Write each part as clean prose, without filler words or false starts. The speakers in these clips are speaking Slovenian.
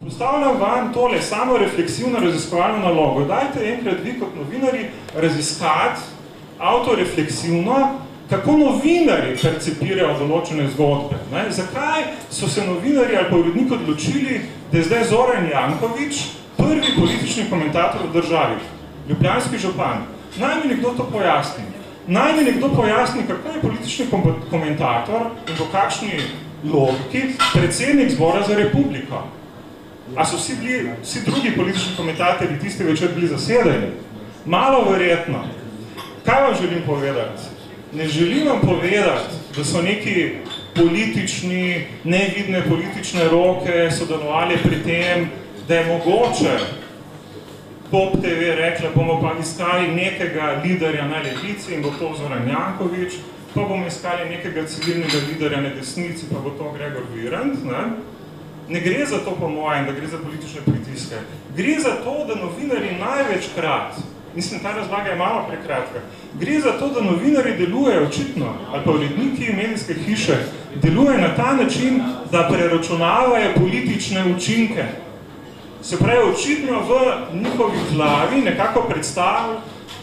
Postavljam vam tole samo refleksivno raziskovalno nalogo. Dajte enkrat vi kot novinari raziskati autorefleksivno, kako novinari percepirajo določene zgodbe. Ne? Zakaj so se novinari ali pa urednik odločili, da je zdaj Zoran Janković prvi politični komentator v državi, ljubljanski župan? Naj mi nekdo to pojasni. Naj mi nekdo pojasni, kako je politični komentator in po kakšni logiki predsednik Zbora za republiko. A so vsi drugi politični komentatorji tisti večer bili zasedeni? Malo verjetno. Kaj vam želim povedati? Ne želim vam povedati, da so neki politični, nevidne politične roke sodelovali pri tem, da je mogoče Pop TV rekla, bomo pa iskali nekega liderja na levici in bo to Zoran Janković, pa bomo iskali nekega civilnega liderja na desnici, pa bo to Gregor Virant. Ne gre za to po mojem, da gre za politične pritiske. Gre za to, da novinari največkrat, mislim, ta razlaga je malo prekratka, gre za to, da novinari delujejo očitno, ali pa uredniki medijske hiše, delujejo na ta način, da preračunavajo politične učinke. Se pravi, očitno v njihovi glavi nekako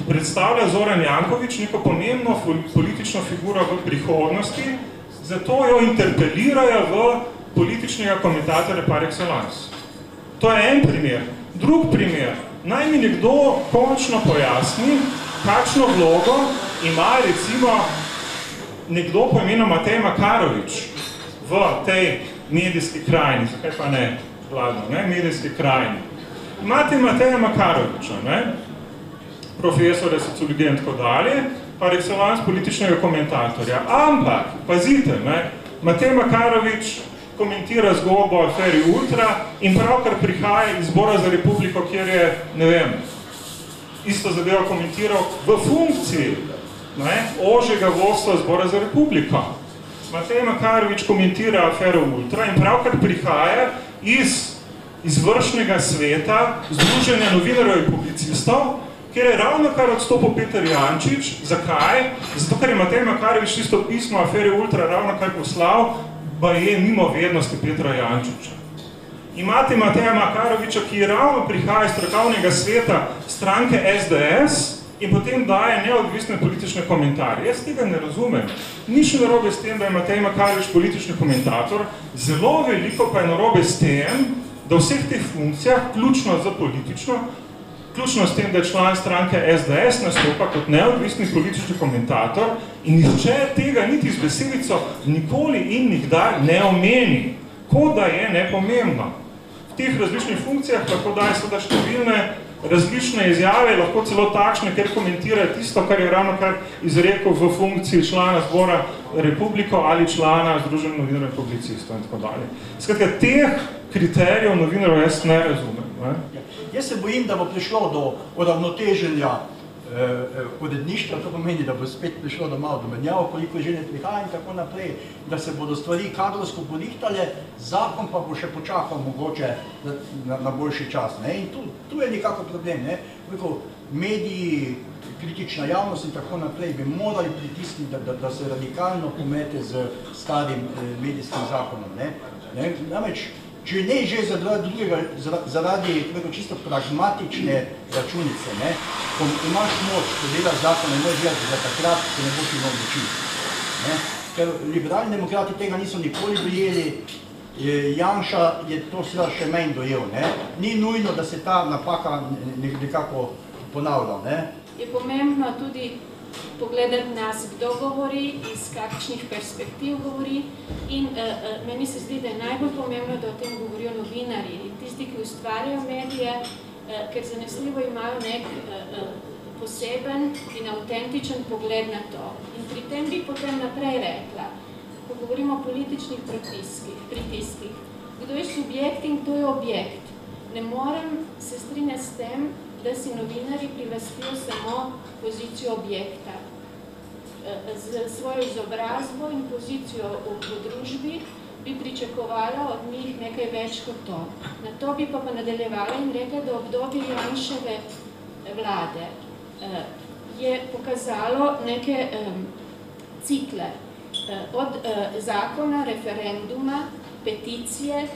predstavlja Zoran Janković neko pomembno politično figuro v prihodnosti, zato jo interpelirajo v političnega komentatorja par excellence. To je en primer. Drug primer. Naj mi nekdo končno pojasni, kakšno vlogo ima recimo nekdo po imenu Matej Makarovič v tej medijski krajini, zakaj pa ne vladno, medijski krajini. Imate Mateja Makaroviča, profesora sociologije in tako dalje, par excellence političnega komentatorja. Ampak, pazite, Matej Makarovič komentira zgodbo o aferi Ultra in pravkar prihaja iz Zbora za republiko, kjer je, ne vem, isto zadevo komentiral v funkciji ožjega vodstva Zbora za republiko. Matej Makarovič komentira afero Ultra in pravkar prihaja iz izvršnega sveta Združenja novinarjev in publicistov, kjer je ravno kar odstopil Peter Jančič. Zakaj? Zato, ker je Matej Makarovič tisto pismo afere Ultra ravno kar poslal, pa je mimo vednosti Petra Jančiča. Imate Mateja Makaroviča, ki ravno prihaja iz strokovnega sveta stranke SDS in potem daje neodvisne politične komentarje. Jaz tega ne razumem. Nič narobe s tem, da je Matej Makarovič politični komentator, zelo veliko pa je narobe s tem, da v vseh teh funkcijah, ključno za politično, ključno s tem, da je član stranke SDS nastopa kot neodvisni politični komentator in nihče tega niti z besedico nikoli in nikdar ne omeni, kot da je nepomembno. V teh različnih funkcijah lahko daje seveda številne različne izjave, lahko celo takšne, ker komentira tisto, kar je ravno kar izrekel v funkciji člana Zbora republiko ali člana Združenja novinarjev in publicistov in tako dalje. Skratka, teh kriterijev novinarjev jaz ne razumem. Jaz se bojim, da bo prišlo do uravnoteženja uredništva, to pomeni, da bo spet prišlo do malo domenjav, koliko že ne prihaja in tako naprej, da se bodo stvari kadrovsko porihtale, zakon pa bo še počakal mogoče na boljši čas. In tu je nekako problem. Mediji, kritična javnost in tako naprej bi morali pritisniti, da se radikalno pomete z starim medijskim zakonom. Namreč, če ne že zaradi čisto pragmatične računice, ko imaš moč, ko delaš zakon, ne moreš delati za takrat, ko ne boš imel moči. Ker liberalni demokrati tega niso nikoli dojeli, Janša je to seveda še manj dojel. Ni nujno, da se ta napaka nekako ponavlja. Je pomembno tudi pogledati nas, kdo govori, iz kakšnih perspektiv govori in meni se zdi, da je najbolj pomembno, da o tem govorijo novinarji, tisti, ki ustvarjajo medije, ker zanesljivo imajo nek poseben in avtentičen pogled na to. In pri tem bi potem naprej rekla, ko govorimo o političnih pritiskih, kdo je subjekt in kdo je objekt. Ne morem se strinjati s tem, da si novinari prilastijo samo pozicijo objekta. Z svojo izobrazbo in pozicijo v družbi bi pričakovala od njih nekaj več kot to. Na to bi pa nadaljevala in rekla, da obdobje Janševe vlade je pokazalo neke cikle. Od zakona, referenduma, peticije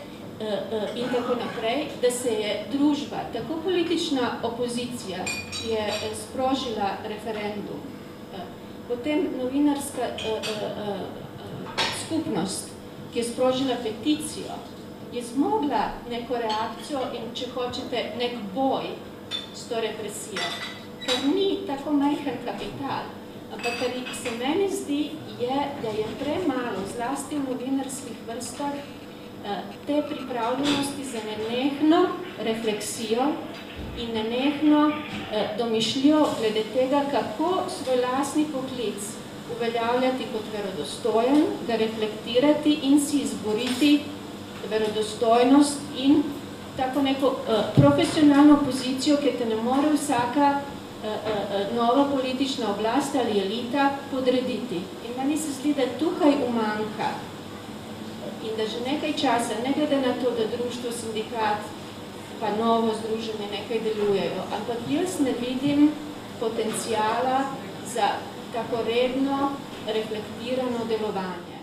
in tako naprej, da se je družba, tako politična opozicija, ki je sprožila referendum, potem novinarska skupnost, ki je sprožila peticijo, je zmogla neko reakcijo in, če hočete, nek boj s to represijo, ker ni tako majhen kapital. Ampak kar se meni zdi, je, da je premalo, zlasti v novinarskih vrstah, te pripravljenosti za nenehno refleksijo in nenehno domišljijo glede tega, kako svoj lastni poklic uveljavljati kot verodostojen, ga reflektirati in si izboriti verodostojnost in tako neko profesionalno pozicijo, ki te ne more vsaka nova politična oblast ali elita podrediti. In meni se zdi, da tukaj umanjka in da že nekaj časa, ne glede na to, da društvo, sindikat pa novo združenje nekaj delujejo, ampak jaz ne vidim potencijala za tako redno reflektirano delovanje.